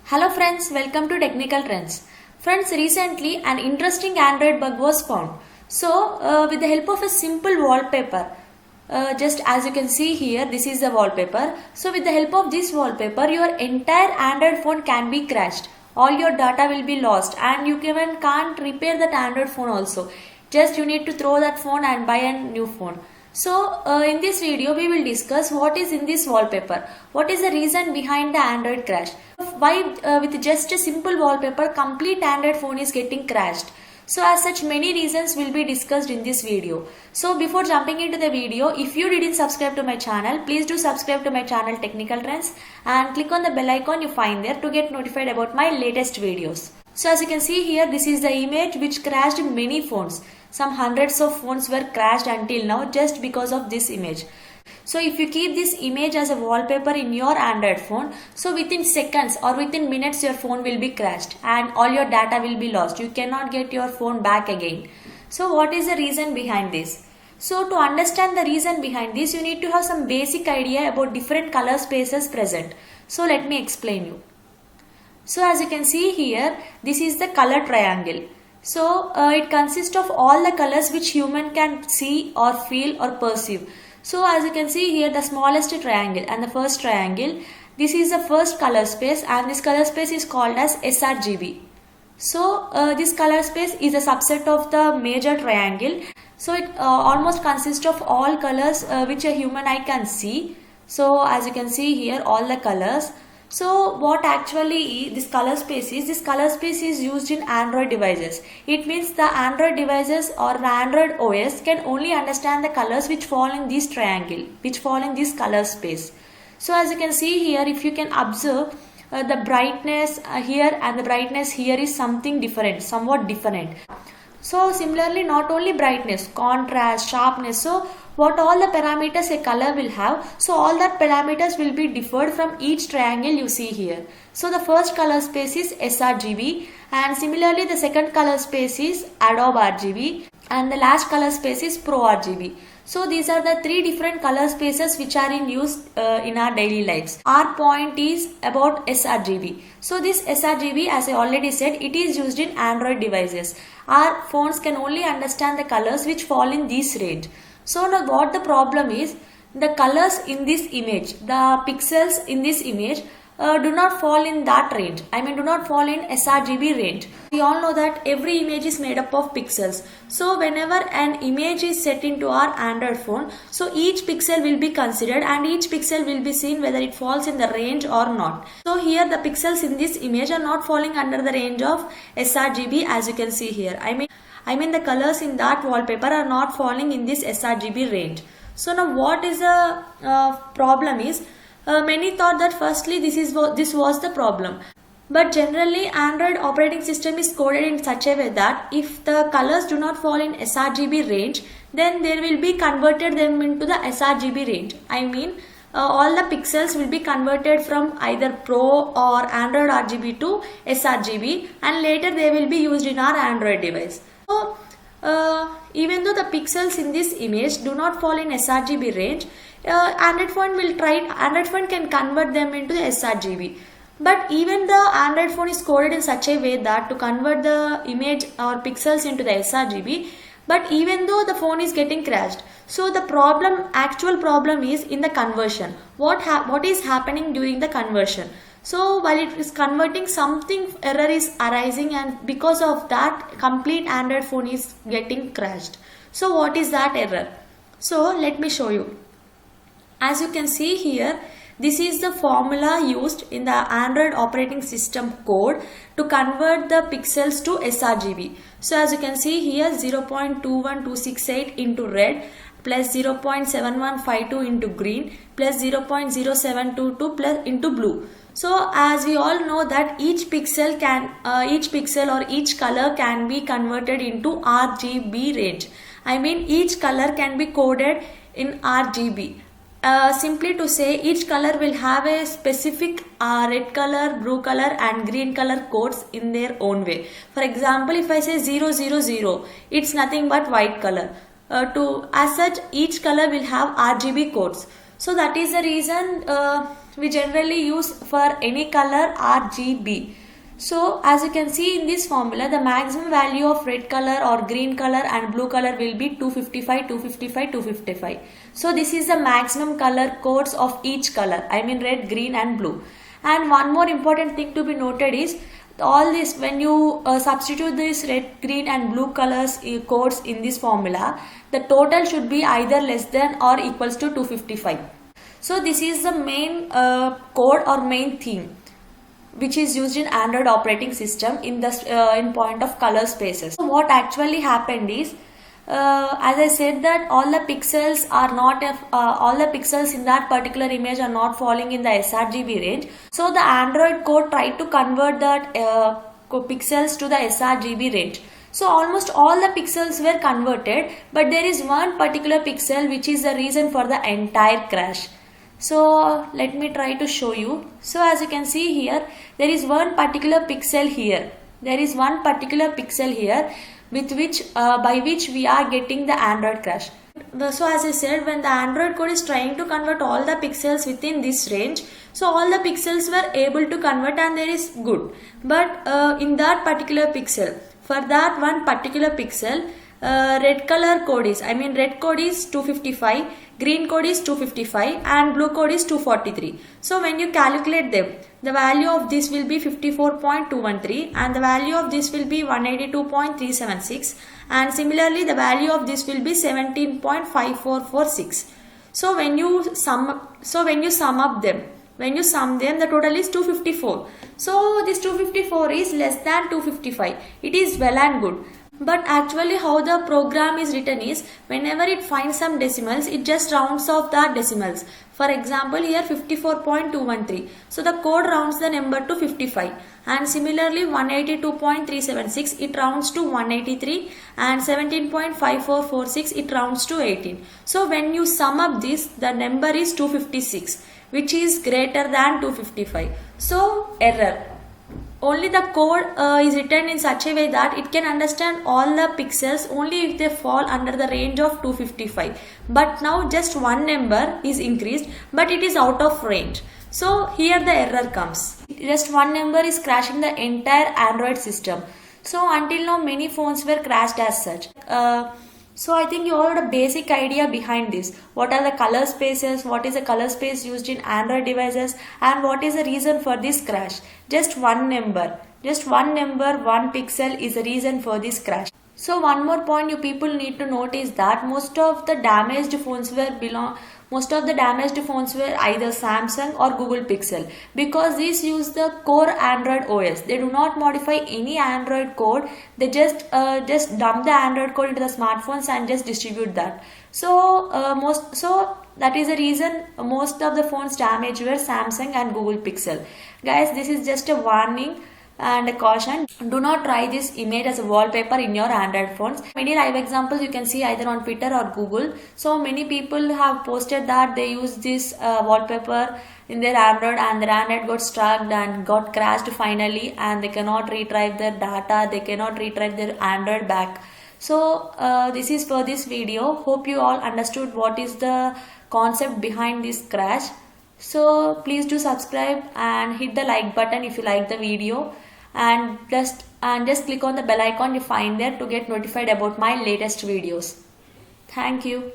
Hello friends, welcome to Technical Trends. Friends, recently an interesting Android bug was found. With the help of a simple wallpaper, just as you can see here, this is the wallpaper. So with the help of this wallpaper, your entire Android phone can be crashed. All your data will be lost and you even can't repair that Android phone also. Just you need to throw that phone and buy a new phone. In this video we will discuss what is in this wallpaper, what is the reason behind the Android crash, why with just a simple wallpaper complete Android phone is getting crashed. So as such many reasons will be discussed in this video. So before jumping into the video, if you didn't subscribe to my channel, please do subscribe to my channel Technical Trends and click on the bell icon you find there to get notified about my latest videos. So as you can see here, this is the image which crashed in many phones. Some hundreds of phones were crashed until now just because of this image. So if you keep this image as a wallpaper in your Android phone, so within seconds or within minutes your phone will be crashed and all your data will be lost. You cannot get your phone back again. So what is the reason behind this? So to understand the reason behind this, you need to have some basic idea about different color spaces present. So let me explain you. So as you can see here, this is the color triangle. So it consists of all the colors which human can see or feel or perceive. So as you can see here, the smallest triangle and the first triangle, this is the first color space and this color space is called as sRGB. So this color space is a subset of the major triangle. So it almost consists of all colors which a human eye can see. So as you can see here, all the colors. So what actually this color space is used in Android devices. It means the Android devices or the Android OS can only understand the colors which fall in this triangle, which fall in this color space. So as you can see here, if you can observe the brightness here and the brightness here is something different, somewhat different. So similarly, not only brightness, contrast, sharpness, so what all the parameters a color will have, so all that parameters will be differed from each triangle you see here. So the first color space is sRGB and similarly the second color space is Adobe RGB and the last color space is Pro RGB. So these are the three different color spaces which are in use in our daily lives. Our point is about sRGB. So this sRGB, as I already said, it is used in Android devices. Our phones can only understand the colors which fall in this range. So now what the problem is, the colors in this image, the pixels in this image do not fall in that range. Do not fall in sRGB range. We all know that every image is made up of pixels. So whenever an image is set into our Android phone, so each pixel will be considered and each pixel will be seen whether it falls in the range or not. So here the pixels in this image are not falling under the range of sRGB as you can see here. The colors in that wallpaper are not falling in this sRGB range. So now what is the problem is, many thought that firstly this was the problem. But generally Android operating system is coded in such a way that if the colors do not fall in sRGB range, then they will be converted them into the sRGB range. All the pixels will be converted from either Pro or Android RGB to sRGB and later they will be used in our Android device. So even though the pixels in this image do not fall in sRGB range, Android phone can convert them into the sRGB. But even the Android phone is coded in such a way that to convert the image or pixels into the sRGB, but even though the phone is getting crashed, so the actual problem is in the conversion. What is happening during the conversion? So while it is converting, something error is arising and because of that complete Android phone is getting crashed. So what is that error? So let me show you. As you can see here, this is the formula used in the Android operating system code to convert the pixels to sRGB. So as you can see here, 0.21268 into red plus 0.7152 into green plus 0.0722 plus into blue. So as we all know that each pixel or each color can be converted into RGB range. Each color can be coded in RGB. Simply to say, each color will have a specific red color, blue color and green color codes in their own way. For example, if I say 000, it's nothing but white color. As such, each color will have RGB codes. So that is the reason we generally use for any color RGB. So as you can see in this formula, the maximum value of red color or green color and blue color will be 255, 255, 255. So this is the maximum color codes of each color, I mean red, green and blue. And one more important thing to be noted is all this, when you substitute this red, green and blue colors codes in this formula, the total should be either less than or equals to 255. So this is the main code or main theme which is used in Android operating system in the in point of color spaces. So what actually happened is, as I said, that all the pixels are not all the pixels in that particular image are not falling in the sRGB range. So the Android code tried to convert that pixels to the sRGB range. So almost all the pixels were converted, but there is one particular pixel which is the reason for the entire crash. So let me try to show you. So as you can see here, there is one particular pixel here. There is one particular pixel here with which by which we are getting the Android crash. So as I said, when the Android code is trying to convert all the pixels within this range, so all the pixels were able to convert and there is good. But in that particular pixel, for that one particular pixel, red color code is, I mean red code is 255, green code is 255 and blue code is 243. So when you calculate them, the value of this will be 54.213 and the value of this will be 182.376 and similarly the value of this will be 17.5446. So when you sum up them, the total is 254. So this 254 is less than 255. It is well and good. But actually how the program is written is, whenever it finds some decimals, it just rounds off the decimals. For example, here 54.213. So the code rounds the number to 55. And similarly 182.376, it rounds to 183 and 17.5446, it rounds to 18. So when you sum up this, the number is 256, which is greater than 255. So error. Only the code is written in such a way that it can understand all the pixels only if they fall under the range of 255. But now just one number is increased, but it is out of range. So here the error comes. Just one number is crashing the entire Android system. So until now many phones were crashed as such. So I think you all had a basic idea behind this. What are the color spaces, what is the color space used in Android devices and what is the reason for this crash. Just one number, one pixel is the reason for this crash. So one more point you people need to note is that most of the damaged phones were either Samsung or Google Pixel because these use the core Android OS. They do not modify any Android code. They just dump the Android code into the smartphones and just distribute that. So that is the reason most of the phones damaged were Samsung and Google Pixel. Guys, this is just a warning and a caution. Do not try this image as a wallpaper in your Android phones. Many live examples you can see either on Twitter or Google. So many people have posted that they use this wallpaper in their Android and their Android got stuck and got crashed finally and they cannot retrieve their data, they cannot retrieve their Android back. So this is for this video. Hope you all understood what is the concept behind this crash. So please do subscribe and hit the like button if you like the video and just click on the bell icon you find there to get notified about my latest videos. Thank you.